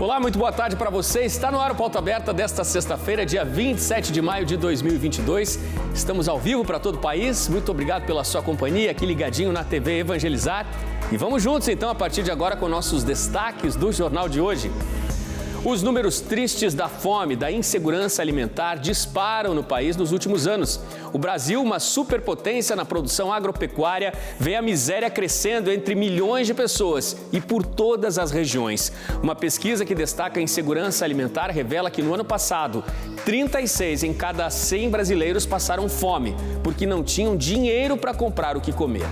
Olá, muito boa tarde para você. Está no ar o Pauta Aberta desta sexta-feira, dia 27 de maio de 2022. Estamos ao vivo para todo o país. Muito obrigado pela sua companhia aqui ligadinho na TV Evangelizar. E vamos juntos então a partir de agora com nossos destaques do jornal de hoje. Os números tristes da fome, da insegurança alimentar disparam no país nos últimos anos. O Brasil, uma superpotência na produção agropecuária, vê a miséria crescendo entre milhões de pessoas e por todas as regiões. Uma pesquisa que destaca a insegurança alimentar revela que no ano passado, 36 em cada 100 brasileiros passaram fome, porque não tinham dinheiro para comprar o que comer.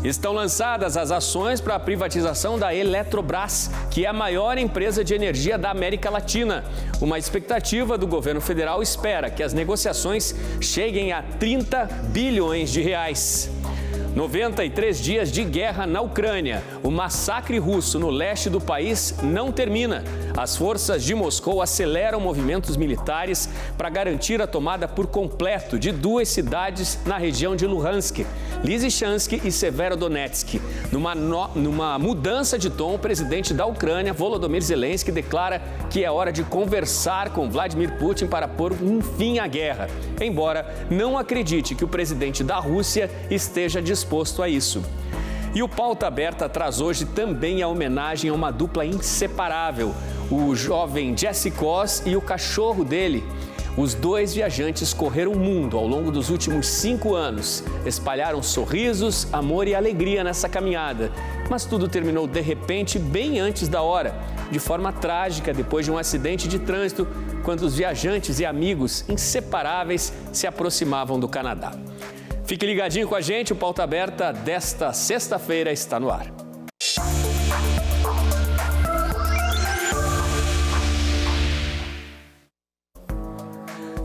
Estão lançadas as ações para a privatização da Eletrobras, que é a maior empresa de energia da América Latina. Uma expectativa do governo federal espera que as negociações cheguem a 30 bilhões de reais. 93 dias de guerra na Ucrânia. O massacre russo no leste do país não termina. As forças de Moscou aceleram movimentos militares para garantir a tomada por completo de duas cidades na região de Luhansk, Lysychansk e Severodonetsk. Numa mudança de tom, o presidente da Ucrânia, Volodymyr Zelensky, declara que é hora de conversar com Vladimir Putin para pôr um fim à guerra, embora não acredite que o presidente da Rússia esteja disposto a isso. E o Pauta Aberta traz hoje também a homenagem a uma dupla inseparável, o jovem Jesse Koss e o cachorro dele. Os dois viajantes correram o mundo ao longo dos últimos 5 anos, espalharam sorrisos, amor e alegria nessa caminhada. Mas tudo terminou de repente, bem antes da hora, de forma trágica, depois de um acidente de trânsito, quando os viajantes e amigos inseparáveis se aproximavam do Canadá. Fique ligadinho com a gente, o Pauta Aberta desta sexta-feira está no ar.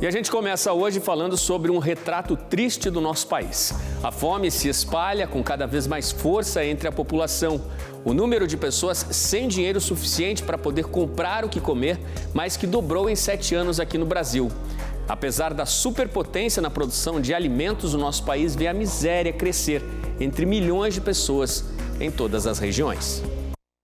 E a gente começa hoje falando sobre um retrato triste do nosso país. A fome se espalha com cada vez mais força entre a população. O número de pessoas sem dinheiro suficiente para poder comprar o que comer mais que dobrou em 7 anos aqui no Brasil. Apesar da superpotência na produção de alimentos, o nosso país vê a miséria crescer entre milhões de pessoas em todas as regiões.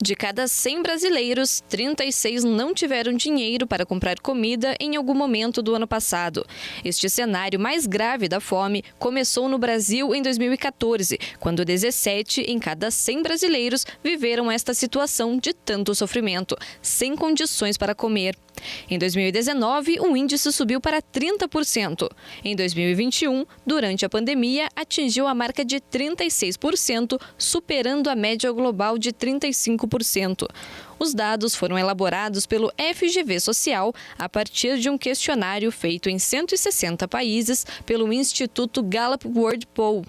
De cada 100 brasileiros, 36 não tiveram dinheiro para comprar comida em algum momento do ano passado. Este cenário mais grave da fome começou no Brasil em 2014, quando 17 em cada 100 brasileiros viveram esta situação de tanto sofrimento, sem condições para comer. Em 2019, o índice subiu para 30%. Em 2021, durante a pandemia, atingiu a marca de 36%, superando a média global de 35%. Os dados foram elaborados pelo FGV Social a partir de um questionário feito em 160 países pelo Instituto Gallup World Poll.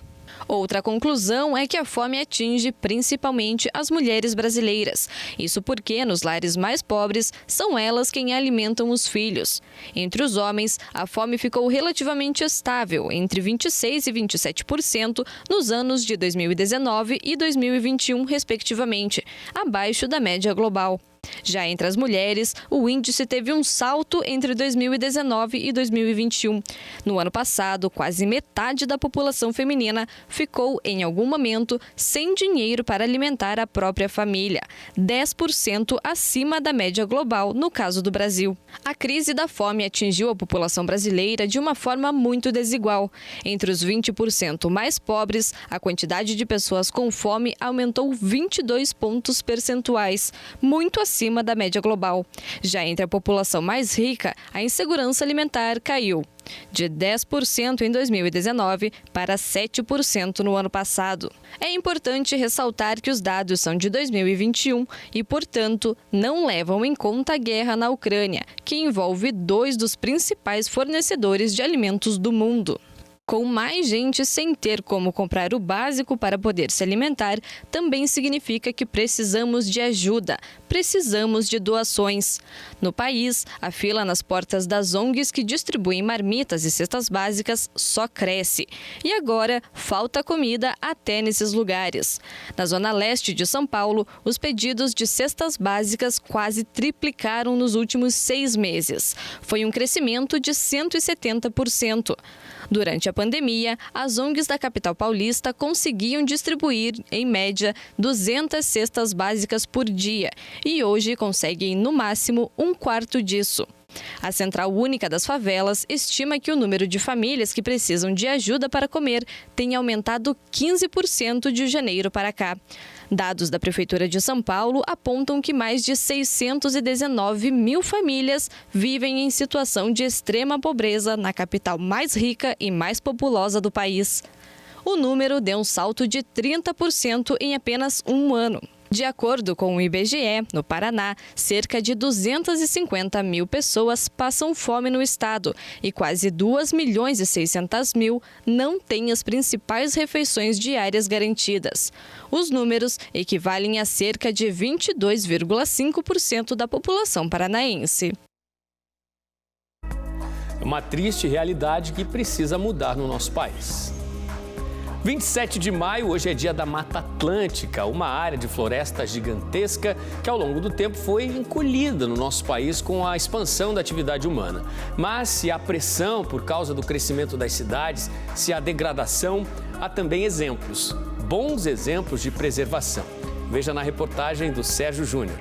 Outra conclusão é que a fome atinge principalmente as mulheres brasileiras. Isso porque, nos lares mais pobres, são elas quem alimentam os filhos. Entre os homens, a fome ficou relativamente estável, entre 26% e 27%, nos anos de 2019 e 2021, respectivamente, abaixo da média global. Já entre as mulheres, o índice teve um salto entre 2019 e 2021. No ano passado, quase metade da população feminina ficou, em algum momento, sem dinheiro para alimentar a própria família, 10% acima da média global, no caso do Brasil. A crise da fome atingiu a população brasileira de uma forma muito desigual. Entre os 20% mais pobres, a quantidade de pessoas com fome aumentou 22 pontos percentuais, muito acima da média global. Já entre a população mais rica, a insegurança alimentar caiu de 10% em 2019 para 7% no ano passado. É importante ressaltar que os dados são de 2021 e, portanto, não levam em conta a guerra na Ucrânia, que envolve 2 dos principais fornecedores de alimentos do mundo. Com mais gente sem ter como comprar o básico para poder se alimentar, também significa que precisamos de ajuda, precisamos de doações. No país, a fila nas portas das ONGs que distribuem marmitas e cestas básicas só cresce. E agora, falta comida até nesses lugares. Na zona leste de São Paulo, os pedidos de cestas básicas quase triplicaram nos últimos 6 meses. Foi um crescimento de 170%. Durante a pandemia, as ONGs da capital paulista conseguiam distribuir, em média, 200 cestas básicas por dia e hoje conseguem, no máximo, um quarto disso. A Central Única das Favelas estima que o número de famílias que precisam de ajuda para comer tem aumentado 15% de janeiro para cá. Dados da Prefeitura de São Paulo apontam que mais de 619 mil famílias vivem em situação de extrema pobreza na capital mais rica e mais populosa do país. O número deu um salto de 30% em apenas um ano. De acordo com o IBGE, no Paraná, cerca de 250 mil pessoas passam fome no estado e quase 2.600.000 não têm as principais refeições diárias garantidas. Os números equivalem a cerca de 22,5% da população paranaense. É uma triste realidade que precisa mudar no nosso país. 27 de maio, hoje é dia da Mata Atlântica, uma área de floresta gigantesca que ao longo do tempo foi encolhida no nosso país com a expansão da atividade humana. Mas se há pressão por causa do crescimento das cidades, se há degradação, há também exemplos, bons exemplos de preservação. Veja na reportagem do Sérgio Júnior.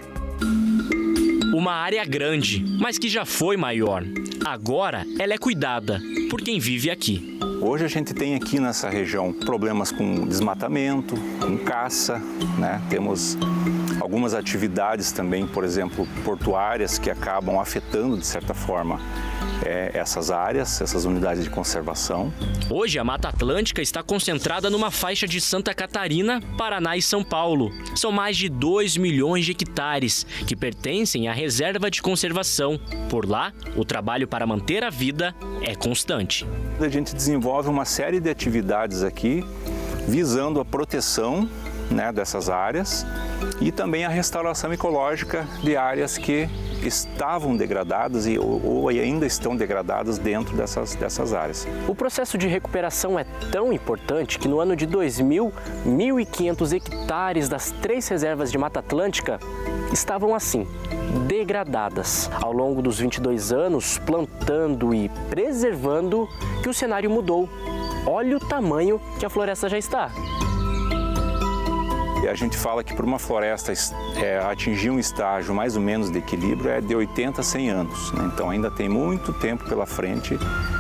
Uma área grande, mas que já foi maior. Agora ela é cuidada por quem vive aqui. Hoje a gente tem aqui nessa região problemas com desmatamento, com caça, né? Temos algumas atividades também, por exemplo, portuárias que acabam afetando de certa forma essas áreas, essas unidades de conservação. Hoje a Mata Atlântica está concentrada numa faixa de Santa Catarina, Paraná e São Paulo. São mais de 2 milhões de hectares que pertencem à reserva de conservação. Por lá, o trabalho para manter a vida é constante. A gente desenvolve uma série de atividades aqui visando a proteção, né, dessas áreas e também a restauração ecológica de áreas que estavam degradadas ou ainda estão degradadas dentro dessas áreas. O processo de recuperação é tão importante que no ano de 2000, 1.500 hectares das 3 reservas de Mata Atlântica estavam assim, degradadas. Ao longo dos 22 anos, plantando e preservando, que o cenário mudou. Olha o tamanho que a floresta já está. A gente fala que para uma floresta atingir um estágio mais ou menos de equilíbrio é de 80 a 100 anos. Né? Então ainda tem muito tempo pela frente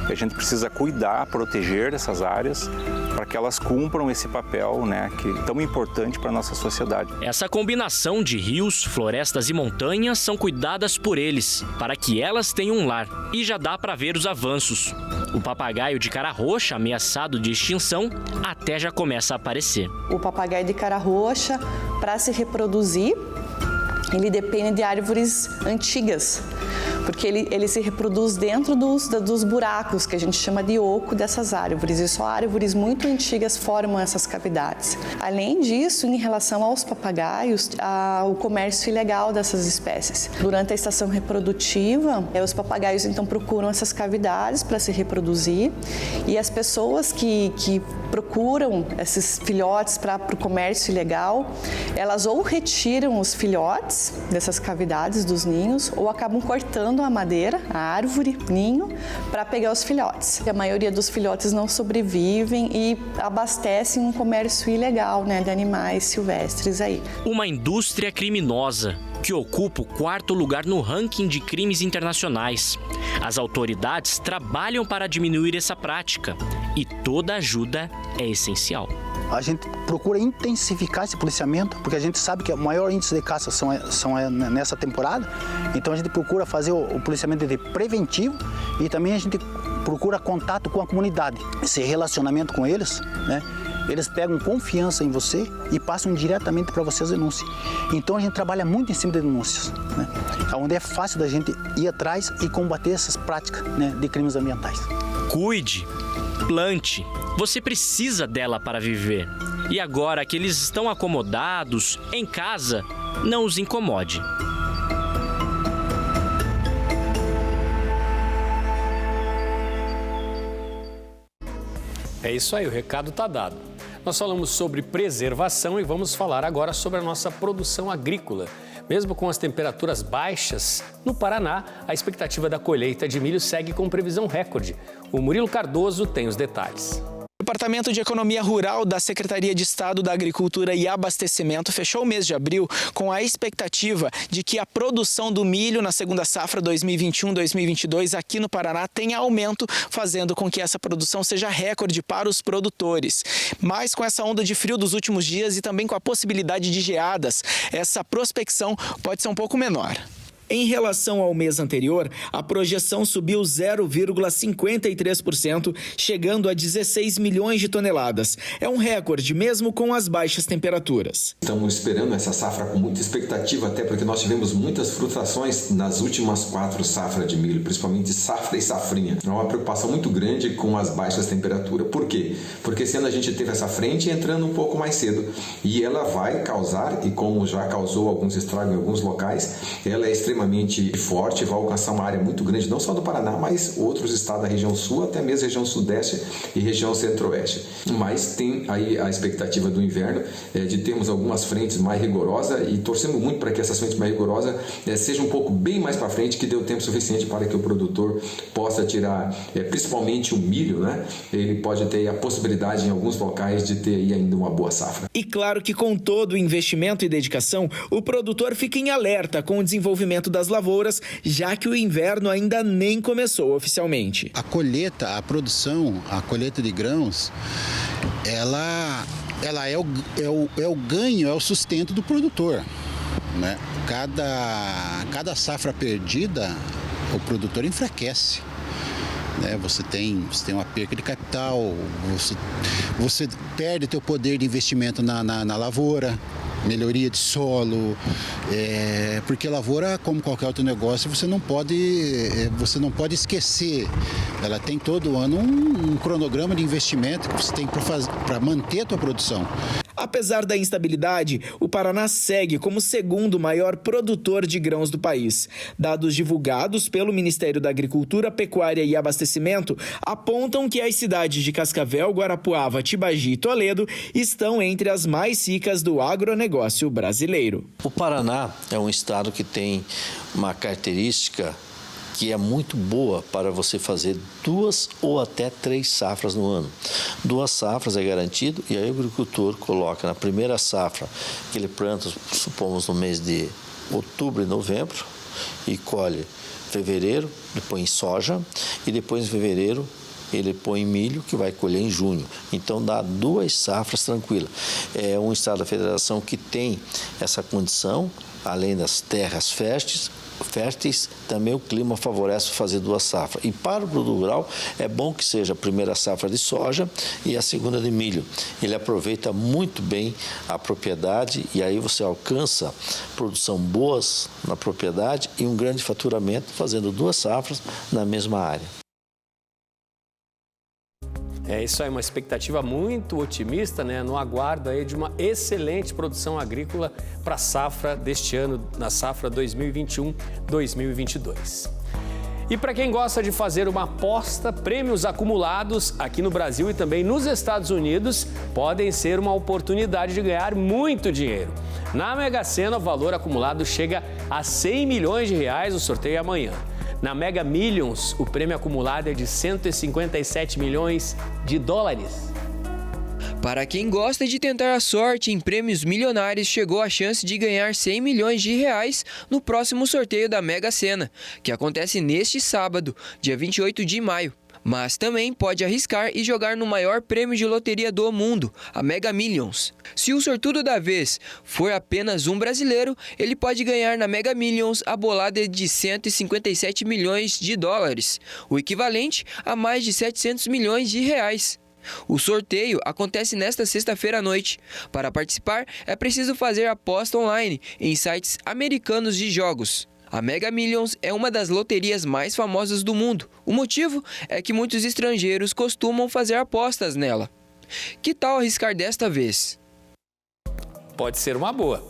e a gente precisa cuidar, proteger essas áreas para que elas cumpram esse papel, né, que é tão importante para a nossa sociedade. Essa combinação de rios, florestas e montanhas são cuidadas por eles, para que elas tenham um lar. E já dá para ver os avanços. O papagaio de cara roxa, ameaçado de extinção, até já começa a aparecer. O papagaio de cara roxa, para se reproduzir, ele depende de árvores antigas, porque ele se reproduz dentro dos buracos, que a gente chama de oco dessas árvores, e só árvores muito antigas formam essas cavidades. Além disso, em relação aos papagaios, há o comércio ilegal dessas espécies. Durante a estação reprodutiva, os papagaios então procuram essas cavidades para se reproduzir, e as pessoas que procuram esses filhotes para o comércio ilegal, elas ou retiram os filhotes dessas cavidades dos ninhos ou acabam cortando a madeira, a árvore, ninho, para pegar os filhotes. A maioria dos filhotes não sobrevivem e abastecem um comércio ilegal, né, de animais silvestres aí. Uma indústria criminosa que ocupa o 4º lugar no ranking de crimes internacionais. As autoridades trabalham para diminuir essa prática e toda ajuda é essencial. A gente procura intensificar esse policiamento, porque a gente sabe que o maior índice de caça são nessa temporada. Então a gente procura fazer o policiamento preventivo e também a gente procura contato com a comunidade. Esse relacionamento com eles, né? Eles pegam confiança em você e passam diretamente para você as denúncias. Então a gente trabalha muito em cima de denúncias, né? Onde é fácil da gente ir atrás e combater essas práticas, né, de crimes ambientais. Cuide, plante. Você precisa dela para viver. E agora que eles estão acomodados, em casa, não os incomode. É isso aí, o recado está dado. Nós falamos sobre preservação e vamos falar agora sobre a nossa produção agrícola. Mesmo com as temperaturas baixas, no Paraná, a expectativa da colheita de milho segue com previsão recorde. O Murilo Cardoso tem os detalhes. O Departamento de Economia Rural da Secretaria de Estado da Agricultura e Abastecimento fechou o mês de abril com a expectativa de que a produção do milho na segunda safra 2021-2022 aqui no Paraná tenha aumento, fazendo com que essa produção seja recorde para os produtores. Mas com essa onda de frio dos últimos dias e também com a possibilidade de geadas, essa prospecção pode ser um pouco menor. Em relação ao mês anterior, a projeção subiu 0,53%, chegando a 16 milhões de toneladas. É um recorde, mesmo com as baixas temperaturas. Estamos esperando essa safra com muita expectativa, até porque nós tivemos muitas frustrações nas últimas 4 safras de milho, principalmente safra e safrinha. É uma preocupação muito grande com as baixas temperaturas. Por quê? Porque esse ano a gente teve essa frente entrando um pouco mais cedo e ela vai causar, e como já causou alguns estragos em alguns locais, ela é extremamente forte, vai alcançar uma área muito grande, não só do Paraná, mas outros estados da região sul, até mesmo região sudeste e região centro-oeste. Mas tem aí a expectativa do inverno de termos algumas frentes mais rigorosas e torcemos muito para que essas frentes mais rigorosas sejam um pouco bem mais para frente, que dê o tempo suficiente para que o produtor possa tirar, principalmente o milho, né? Ele pode ter a possibilidade em alguns locais de ter aí ainda uma boa safra. E claro que com todo o investimento e dedicação, o produtor fica em alerta com o desenvolvimento das lavouras, já que o inverno ainda nem começou oficialmente. A colheita, a produção, a colheita de grãos, ela é o ganho, é o sustento do produtor, né? Cada safra perdida, o produtor enfraquece. Você tem uma perca de capital, você perde teu poder de investimento na lavoura, melhoria de solo, porque lavoura, como qualquer outro negócio, você não pode esquecer. Ela tem todo ano um cronograma de investimento que você tem para manter a tua produção. Apesar da instabilidade, o Paraná segue como o segundo maior produtor de grãos do país. Dados divulgados pelo Ministério da Agricultura, Pecuária e Abastecimento apontam que as cidades de Cascavel, Guarapuava, Tibagi e Toledo estão entre as mais ricas do agronegócio brasileiro. O Paraná é um estado que tem uma característica que é muito boa para você fazer 2 ou até 3 safras no ano. 2 safras é garantido e aí o agricultor coloca na primeira safra que ele planta, supomos no mês de outubro e novembro, e colhe em fevereiro, depois em soja e depois em fevereiro ele põe milho, que vai colher em junho. Então dá 2 safras tranquilas. É um estado da federação que tem essa condição, além das terras férteis, também o clima favorece fazer 2 safras. E para o produtor rural é bom que seja a primeira safra de soja e a segunda de milho. Ele aproveita muito bem a propriedade e aí você alcança produção boas na propriedade e um grande faturamento fazendo 2 safras na mesma área. Isso aí, uma expectativa muito otimista, né? No aguardo aí de uma excelente produção agrícola para a safra deste ano, na safra 2021-2022. E para quem gosta de fazer uma aposta, prêmios acumulados aqui no Brasil e também nos Estados Unidos podem ser uma oportunidade de ganhar muito dinheiro. Na Mega Sena, o valor acumulado chega a 100 milhões de reais, o sorteio é amanhã. Na Mega Millions, o prêmio acumulado é de 157 milhões de dólares. Para quem gosta de tentar a sorte em prêmios milionários, chegou a chance de ganhar 100 milhões de reais no próximo sorteio da Mega Sena, que acontece neste sábado, dia 28 de maio. Mas também pode arriscar e jogar no maior prêmio de loteria do mundo, a Mega Millions. Se o sortudo da vez for apenas um brasileiro, ele pode ganhar na Mega Millions a bolada de 157 milhões de dólares, o equivalente a mais de 700 milhões de reais. O sorteio acontece nesta sexta-feira à noite. Para participar, é preciso fazer aposta online em sites americanos de jogos. A Mega Millions é uma das loterias mais famosas do mundo. O motivo é que muitos estrangeiros costumam fazer apostas nela. Que tal arriscar desta vez? Pode ser uma boa.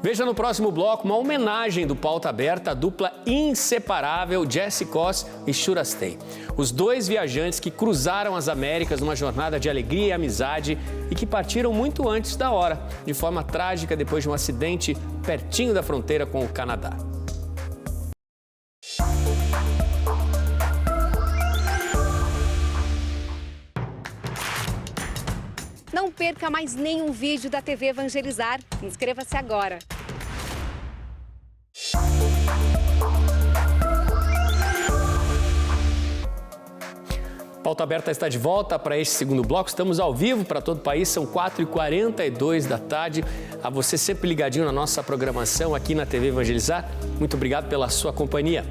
Veja no próximo bloco uma homenagem do Pauta Aberta à dupla inseparável Jesse Koss e Shurastei. Os dois viajantes que cruzaram as Américas numa jornada de alegria e amizade e que partiram muito antes da hora, de forma trágica depois de um acidente pertinho da fronteira com o Canadá. Não perca mais nenhum vídeo da TV Evangelizar. Inscreva-se agora. Pauta Aberta está de volta para este segundo bloco. Estamos ao vivo para todo o país, são 4h42 da tarde. A você sempre ligadinho na nossa programação aqui na TV Evangelizar. Muito obrigado pela sua companhia.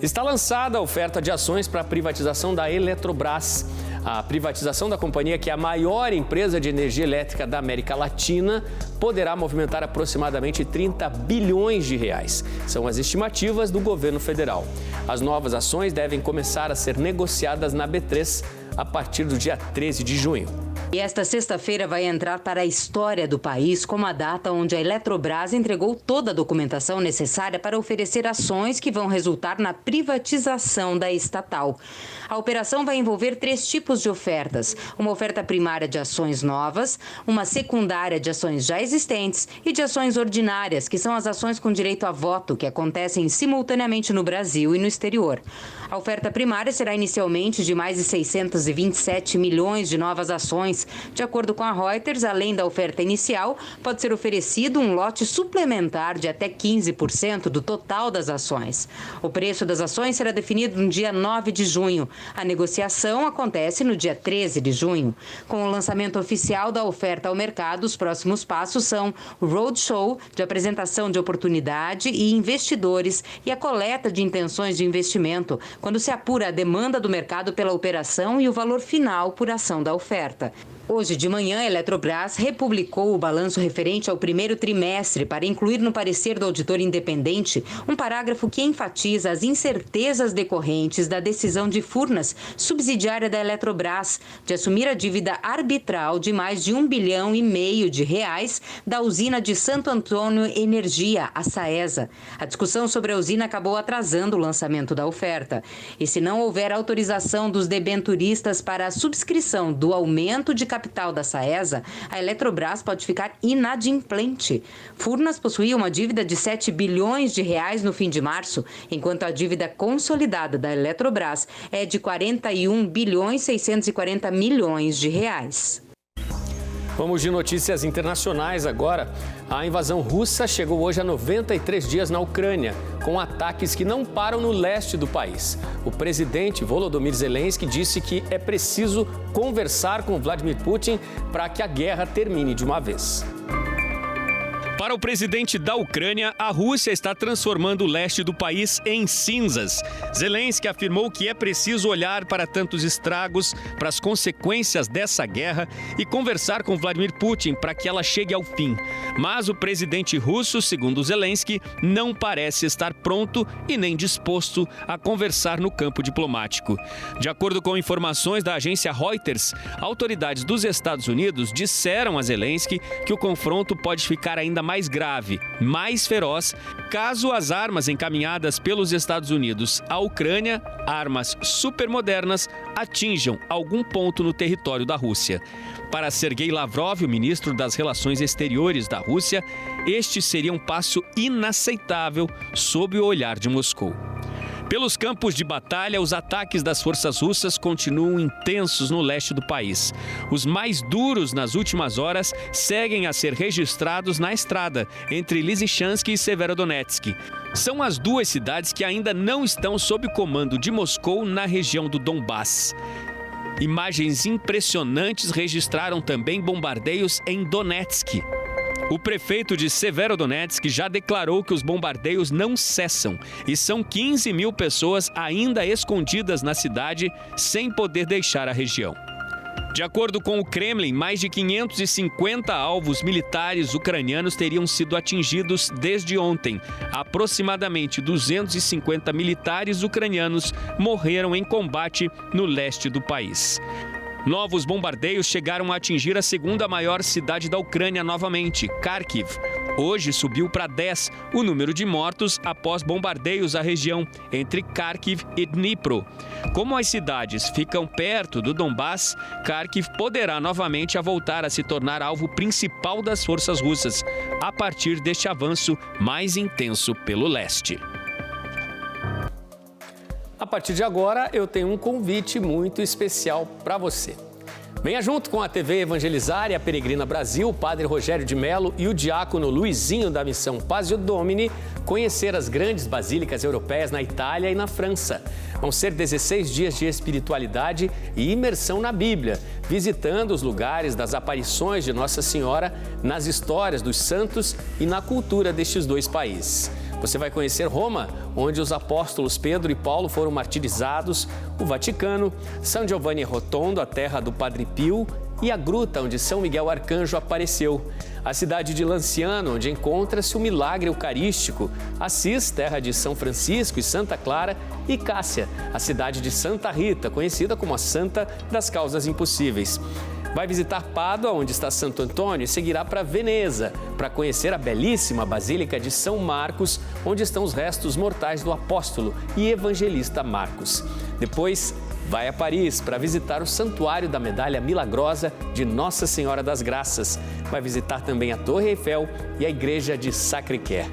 Está lançada a oferta de ações para a privatização da Eletrobras. A privatização da companhia, que é a maior empresa de energia elétrica da América Latina, poderá movimentar aproximadamente 30 bilhões de reais. São as estimativas do governo federal. As novas ações devem começar a ser negociadas na B3 a partir do dia 13 de junho. E esta sexta-feira vai entrar para a história do país como a data onde a Eletrobras entregou toda a documentação necessária para oferecer ações que vão resultar na privatização da estatal. A operação vai envolver 3 tipos de ofertas: uma oferta primária de ações novas, uma secundária de ações já existentes e de ações ordinárias, que são as ações com direito a voto, que acontecem simultaneamente no Brasil e no exterior. A oferta primária será inicialmente de mais de 627 milhões de novas ações. De acordo com a Reuters, além da oferta inicial, pode ser oferecido um lote suplementar de até 15% do total das ações. O preço das ações será definido no dia 9 de junho. A negociação acontece no dia 13 de junho. Com o lançamento oficial da oferta ao mercado, os próximos passos são o roadshow de apresentação de oportunidade e investidores e a coleta de intenções de investimento, quando se apura a demanda do mercado pela operação e o valor final por ação da oferta. Hoje de manhã, a Eletrobras republicou o balanço referente ao primeiro trimestre para incluir no parecer do auditor independente um parágrafo que enfatiza as incertezas decorrentes da decisão de Furnas, subsidiária da Eletrobras, de assumir a dívida arbitral de mais de 1,5 bilhão de reais da usina de Santo Antônio Energia, a SAESA. A discussão sobre a usina acabou atrasando o lançamento da oferta. E se não houver autorização dos debenturistas para a subscrição do aumento de capital da SAESA, a Eletrobras pode ficar inadimplente. Furnas possuía uma dívida de 7 bilhões de reais no fim de março, enquanto a dívida consolidada da Eletrobras é de 41 bilhões 640 milhões de reais. Vamos de notícias internacionais agora. A invasão russa chegou hoje a 93 dias na Ucrânia, com ataques que não param no leste do país. O presidente Volodymyr Zelensky disse que é preciso conversar com Vladimir Putin para que a guerra termine de uma vez. Para o presidente da Ucrânia, a Rússia está transformando o leste do país em cinzas. Zelensky afirmou que é preciso olhar para tantos estragos, para as consequências dessa guerra e conversar com Vladimir Putin para que ela chegue ao fim. Mas o presidente russo, segundo Zelensky, não parece estar pronto e nem disposto a conversar no campo diplomático. De acordo com informações da agência Reuters, autoridades dos Estados Unidos disseram a Zelensky que o confronto pode ficar ainda mais grave, mais feroz, caso as armas encaminhadas pelos Estados Unidos à Ucrânia, armas supermodernas, atinjam algum ponto no território da Rússia. Para Sergei Lavrov, o ministro das Relações Exteriores da Rússia, este seria um passo inaceitável sob o olhar de Moscou. Pelos campos de batalha, os ataques das forças russas continuam intensos no leste do país. Os mais duros nas últimas horas seguem a ser registrados na estrada entre Lysychansk e Severodonetsk. São as duas cidades que ainda não estão sob comando de Moscou na região do Donbass. Imagens impressionantes registraram também bombardeios em Donetsk. O prefeito de Severodonetsk já declarou que os bombardeios não cessam e são 15 mil pessoas ainda escondidas na cidade sem poder deixar a região. De acordo com o Kremlin, mais de 550 alvos militares ucranianos teriam sido atingidos desde ontem. Aproximadamente 250 militares ucranianos morreram em combate no leste do país. Novos bombardeios chegaram a atingir a segunda maior cidade da Ucrânia novamente, Kharkiv. Hoje subiu para 10 o número de mortos após bombardeios à região entre Kharkiv e Dnipro. Como as cidades ficam perto do Donbass, Kharkiv poderá novamente voltar a se tornar alvo principal das forças russas, a partir deste avanço mais intenso pelo leste. A partir de agora, eu tenho um convite muito especial para você. Venha junto com a TV Evangelizar e a Peregrina Brasil, o Padre Rogério de Mello e o diácono Luizinho da Missão Passio Domini conhecer as grandes basílicas europeias na Itália e na França. Vão ser 16 dias de espiritualidade e imersão na Bíblia, visitando os lugares das aparições de Nossa Senhora nas histórias dos santos e na cultura destes dois países. Você vai conhecer Roma, onde os apóstolos Pedro e Paulo foram martirizados, o Vaticano, São Giovanni Rotondo, a terra do Padre Pio, e a gruta onde São Miguel Arcanjo apareceu. A cidade de Lanciano, onde encontra-se o milagre eucarístico. Assis, terra de São Francisco e Santa Clara, e Cássia, a cidade de Santa Rita, conhecida como a Santa das Causas Impossíveis. Vai visitar Pádua, onde está Santo Antônio, e seguirá para Veneza, para conhecer a belíssima Basílica de São Marcos, onde estão os restos mortais do apóstolo e evangelista Marcos. Depois, vai a Paris para visitar o Santuário da Medalha Milagrosa de Nossa Senhora das Graças. Vai visitar também a Torre Eiffel e a Igreja de Sacré-Cœur.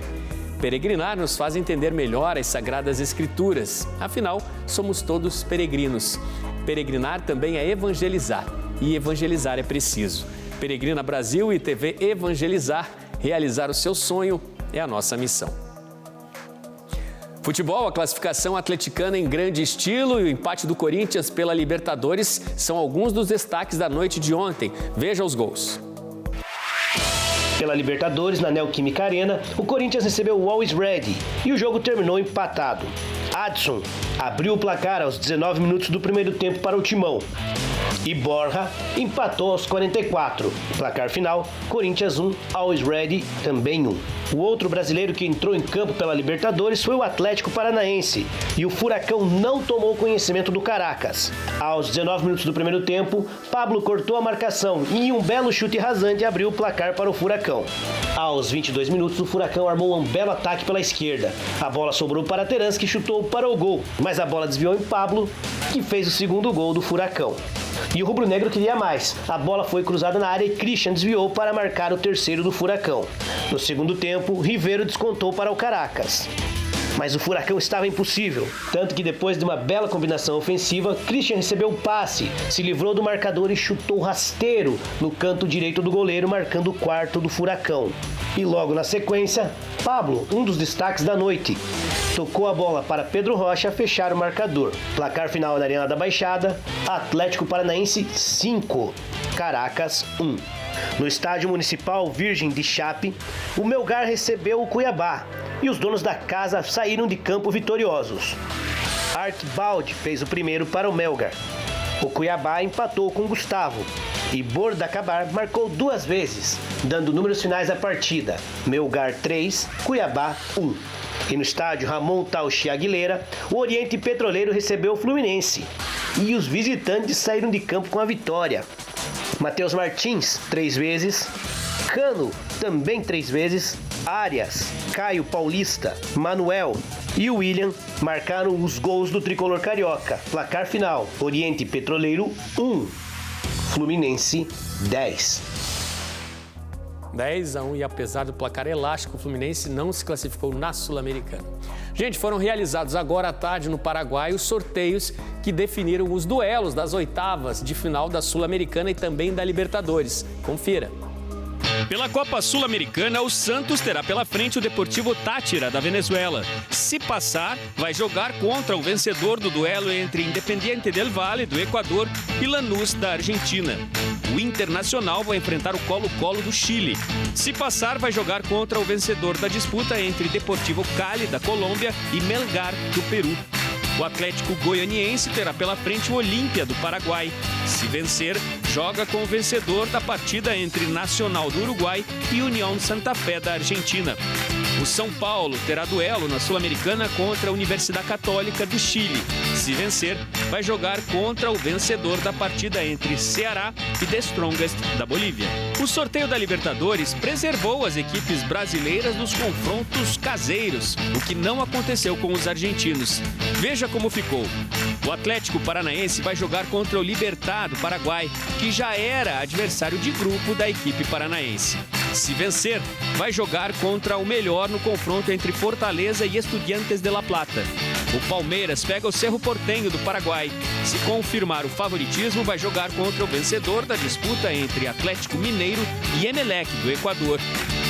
Peregrinar nos faz entender melhor as Sagradas Escrituras. Afinal, somos todos peregrinos. Peregrinar também é evangelizar. E evangelizar é preciso. Peregrina Brasil e TV Evangelizar, realizar o seu sonho é a nossa missão. Futebol, a classificação atleticana em grande estilo e o empate do Corinthians pela Libertadores são alguns dos destaques da noite de ontem. Veja os gols. Pela Libertadores, na Neoquímica Arena, o Corinthians recebeu o Always Ready e o jogo terminou empatado. Adson abriu o placar aos 19 minutos do primeiro tempo para o Timão. E Borja empatou aos 44. Placar final, Corinthians 1, Always Ready também 1. O outro brasileiro que entrou em campo pela Libertadores foi o Atlético Paranaense. E o Furacão não tomou conhecimento do Caracas. Aos 19 minutos do primeiro tempo, Pablo cortou a marcação e em um belo chute rasante abriu o placar para o Furacão. Aos 22 minutos, o Furacão armou um belo ataque pela esquerda. A bola sobrou para Terans, que chutou para o gol, mas a bola desviou em Pablo, que fez o segundo gol do Furacão. E o rubro-negro queria mais. A bola foi cruzada na área e Christian desviou para marcar o terceiro do Furacão. No segundo tempo, Ribeiro descontou para o Caracas. Mas o Furacão estava impossível, tanto que depois de uma bela combinação ofensiva, Christian recebeu um passe, se livrou do marcador e chutou rasteiro no canto direito do goleiro, marcando o quarto do Furacão. E logo na sequência, Pablo, um dos destaques da noite, tocou a bola para Pedro Rocha fechar o marcador. Placar final na Arena da Baixada, Atlético Paranaense 5, Caracas 1. No Estádio Municipal Virgem de Chape, o Melgar recebeu o Cuiabá e os donos da casa saíram de campo vitoriosos. Arquibaldi fez o primeiro para o Melgar. O Cuiabá empatou com Gustavo e Bordacabar marcou 2 vezes, dando números finais à partida: Melgar 3, Cuiabá 1. E no estádio Ramon Tauchi Aguilera, o Oriente Petroleiro recebeu o Fluminense e os visitantes saíram de campo com a vitória. Matheus Martins, 3 vezes, Cano, também 3 vezes, Arias, Caio Paulista, Manuel e William marcaram os gols do tricolor carioca. Placar final, Oriente Petroleiro 1, Fluminense 10. 10-1 e apesar do placar elástico, o Fluminense não se classificou na Sul-Americana. Gente, foram realizados agora à tarde no Paraguai os sorteios que definiram os duelos das oitavas de final da Sul-Americana e também da Libertadores. Confira. Pela Copa Sul-Americana, o Santos terá pela frente o Deportivo Táchira, da Venezuela. Se passar, vai jogar contra o vencedor do duelo entre Independiente del Valle, do Equador, e Lanús, da Argentina. O Internacional vai enfrentar o Colo-Colo do Chile. Se passar, vai jogar contra o vencedor da disputa entre Deportivo Cali, da Colômbia, e Melgar, do Peru. O Atlético Goianiense terá pela frente o Olímpia, do Paraguai. Se vencer, joga com o vencedor da partida entre Nacional do Uruguai e União Santa Fé, da Argentina. O São Paulo terá duelo na Sul-Americana contra a Universidade Católica do Chile. Se vencer, vai jogar contra o vencedor da partida entre Ceará e The Strongest da Bolívia. O sorteio da Libertadores preservou as equipes brasileiras dos confrontos caseiros, o que não aconteceu com os argentinos. Veja como ficou. O Atlético Paranaense vai jogar contra o Libertad do Paraguai, que já era adversário de grupo da equipe paranaense. Se vencer, vai jogar contra o melhor no confronto entre Fortaleza e Estudiantes de La Plata. O Palmeiras pega o Cerro Porteño do Paraguai. Se confirmar o favoritismo, vai jogar contra o vencedor da disputa entre Atlético Mineiro e Emelec do Equador.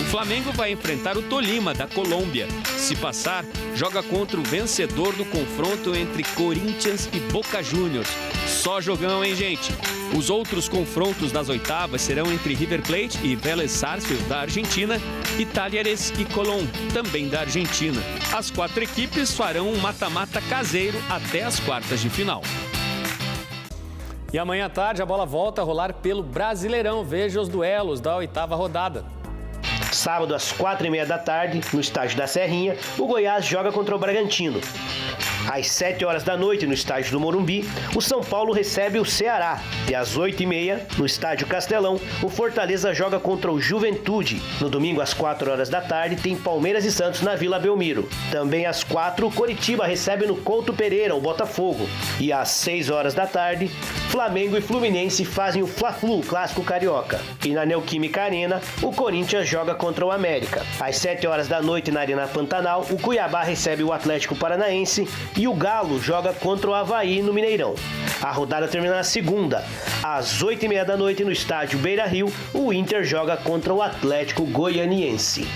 O Flamengo vai enfrentar o Tolima da Colômbia. Se passar, joga contra o vencedor do confronto entre Corinthians e Boca Juniors. Só jogão, hein, gente? Os outros confrontos das oitavas serão entre River Plate e Vélez Sarsfield da Argentina e Talleres e Colón, também da Argentina. As 4 equipes farão um mata-mata caseiro até as quartas de final. E amanhã à tarde a bola volta a rolar pelo Brasileirão. Veja os duelos da 8ª rodada. Sábado, às 4h30 da tarde, no estádio da Serrinha, o Goiás joga contra o Bragantino. Às 7h da noite, no estádio do Morumbi, o São Paulo recebe o Ceará. E às 8h30, no estádio Castelão, o Fortaleza joga contra o Juventude. No domingo, às 4h da tarde, tem Palmeiras e Santos na Vila Belmiro. Também às 4h, Coritiba recebe no Couto Pereira o Botafogo. E às 6h da tarde, Flamengo e Fluminense fazem o Fla-Flu, clássico carioca. E na Neoquímica Arena, o Corinthians joga contra o América. Às 7h da noite, na Arena Pantanal, o Cuiabá recebe o Atlético Paranaense e o Galo joga contra o Avaí no Mineirão. A rodada termina na segunda. Às 8h30 da noite, no estádio Beira-Rio, o Inter joga contra o Atlético Goianiense.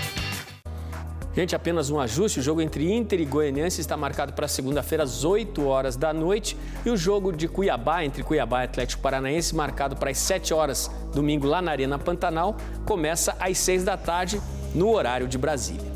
Gente, apenas um ajuste. O jogo entre Inter e Goianiense está marcado para segunda-feira às 8h da noite. E o jogo de Cuiabá, entre Cuiabá e Atlético Paranaense, marcado para as 7h, domingo lá na Arena Pantanal, começa às 6 da tarde, no horário de Brasília.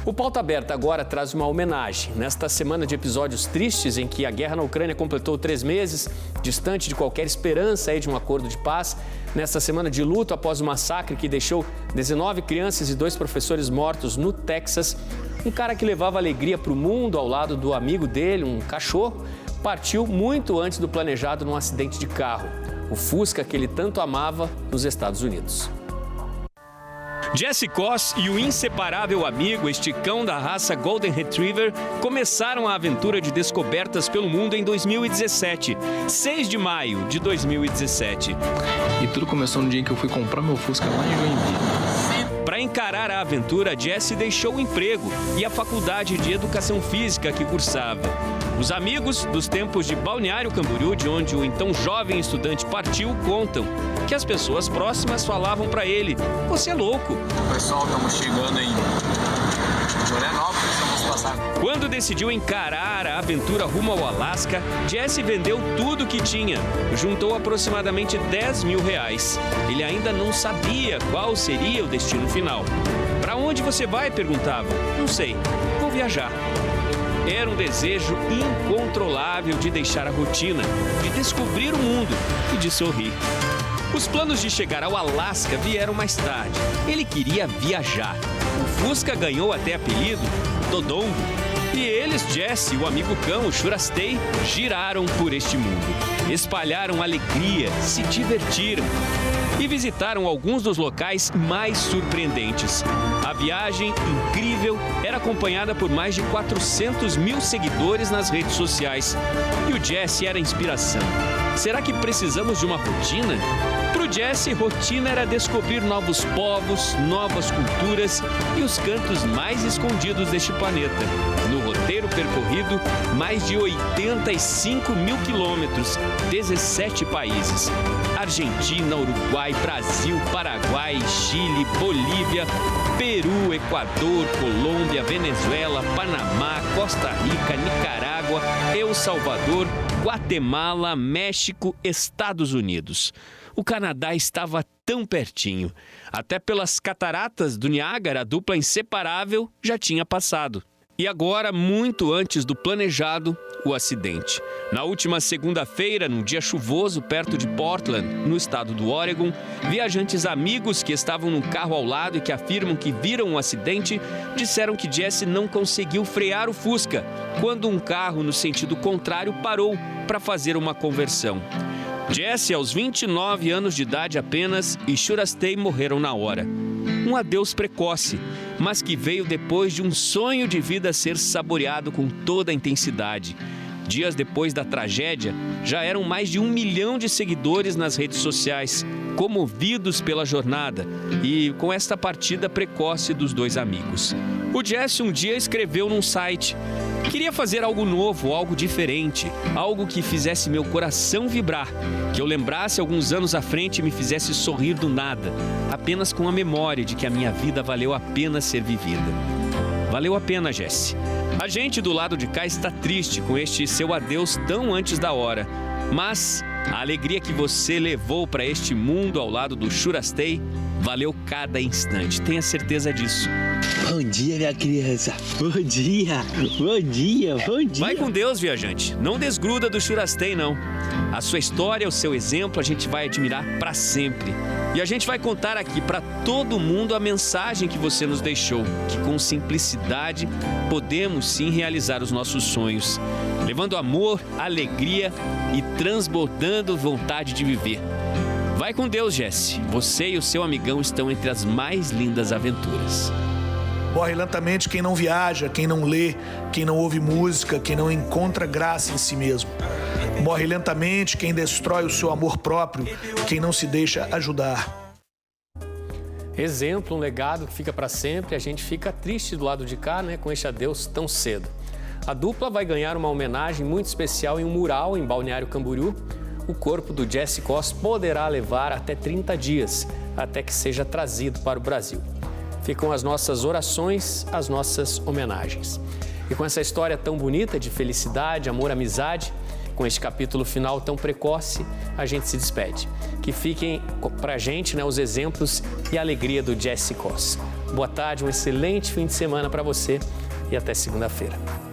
O Pauta Aberta agora traz uma homenagem. Nesta semana de episódios tristes em que a guerra na Ucrânia completou 3 meses, distante de qualquer esperança de um acordo de paz, nesta semana de luto após o massacre que deixou 19 crianças e 2 professores mortos no Texas, um cara que levava alegria para o mundo ao lado do amigo dele, um cachorro, partiu muito antes do planejado num acidente de carro. O Fusca que ele tanto amava nos Estados Unidos. Jesse Koss e o inseparável amigo, este cão da raça Golden Retriever, começaram a aventura de descobertas pelo mundo em 2017, 6 de maio de 2017. E tudo começou no dia em que eu fui comprar meu Fusca lá em Joinville. Para encarar a aventura, Jesse deixou o emprego e a faculdade de educação física que cursava. Os amigos dos tempos de Balneário Camboriú, de onde o então jovem estudante partiu, contam que as pessoas próximas falavam para ele: "Você é louco." Pessoal, estamos chegando em Florianópolis, vamos passar. Quando decidiu encarar a aventura rumo ao Alasca, Jesse vendeu tudo que tinha. Juntou aproximadamente R$10 mil. Ele ainda não sabia qual seria o destino final. "Para onde você vai?" perguntava. "Não sei, vou viajar." Era um desejo incontrolável de deixar a rotina, de descobrir o mundo e de sorrir. Os planos de chegar ao Alasca vieram mais tarde. Ele queria viajar. O Fusca ganhou até apelido Dodongo. E eles, Jesse e o amigo cão, o Churastei, giraram por este mundo. Espalharam alegria, se divertiram e visitaram alguns dos locais mais surpreendentes. A viagem incrível era acompanhada por mais de 400 mil seguidores nas redes sociais. E o Jesse era a inspiração. Será que precisamos de uma rotina? Para o Jesse, rotina era descobrir novos povos, novas culturas e os cantos mais escondidos deste planeta. No roteiro percorrido, mais de 85 mil quilômetros, 17 países. Argentina, Uruguai, Brasil, Paraguai, Chile, Bolívia, Peru, Equador, Colômbia, Venezuela, Panamá, Costa Rica, Nicarágua, El Salvador, Guatemala, México, Estados Unidos. O Canadá estava tão pertinho. Até pelas cataratas do Niágara, a dupla inseparável já tinha passado. E agora, muito antes do planejado, o acidente. Na última segunda-feira, num dia chuvoso, perto de Portland, no estado do Oregon, viajantes amigos que estavam no carro ao lado e que afirmam que viram um acidente, disseram que Jesse não conseguiu frear o Fusca quando um carro no sentido contrário parou para fazer uma conversão. Jesse, aos 29 anos de idade apenas, e Shurastei morreram na hora. Um adeus precoce, mas que veio depois de um sonho de vida ser saboreado com toda a intensidade. Dias depois da tragédia, já eram mais de 1 milhão de seguidores nas redes sociais, comovidos pela jornada e com esta partida precoce dos dois amigos. O Jesse um dia escreveu num site: queria fazer algo novo, algo diferente, algo que fizesse meu coração vibrar, que eu lembrasse alguns anos à frente e me fizesse sorrir do nada, apenas com a memória de que a minha vida valeu a pena ser vivida. Valeu a pena, Jesse. A gente do lado de cá está triste com este seu adeus tão antes da hora, mas a alegria que você levou para este mundo ao lado do Shurastei valeu cada instante, tenha certeza disso. Bom dia, minha criança. Bom dia, bom dia, bom dia. Vai com Deus, viajante. Não desgruda do Shurastei, não. A sua história, o seu exemplo, a gente vai admirar para sempre. E a gente vai contar aqui para todo mundo a mensagem que você nos deixou, que com simplicidade podemos sim realizar os nossos sonhos, levando amor, alegria e transbordando vontade de viver. Vai com Deus, Jesse. Você e o seu amigão estão entre as mais lindas aventuras. Morre lentamente quem não viaja, quem não lê, quem não ouve música, quem não encontra graça em si mesmo. Morre lentamente quem destrói o seu amor próprio, quem não se deixa ajudar. Exemplo, um legado que fica para sempre. A gente fica triste do lado de cá, né, com este adeus tão cedo. A dupla vai ganhar uma homenagem muito especial em um mural em Balneário Camboriú. O corpo do Jesse Koss poderá levar até 30 dias, até que seja trazido para o Brasil. Ficam as nossas orações, as nossas homenagens. E com essa história tão bonita de felicidade, amor, amizade, com este capítulo final tão precoce, a gente se despede. Que fiquem pra gente, né, os exemplos e a alegria do Jesse Koss. Boa tarde, um excelente fim de semana para você e até segunda-feira.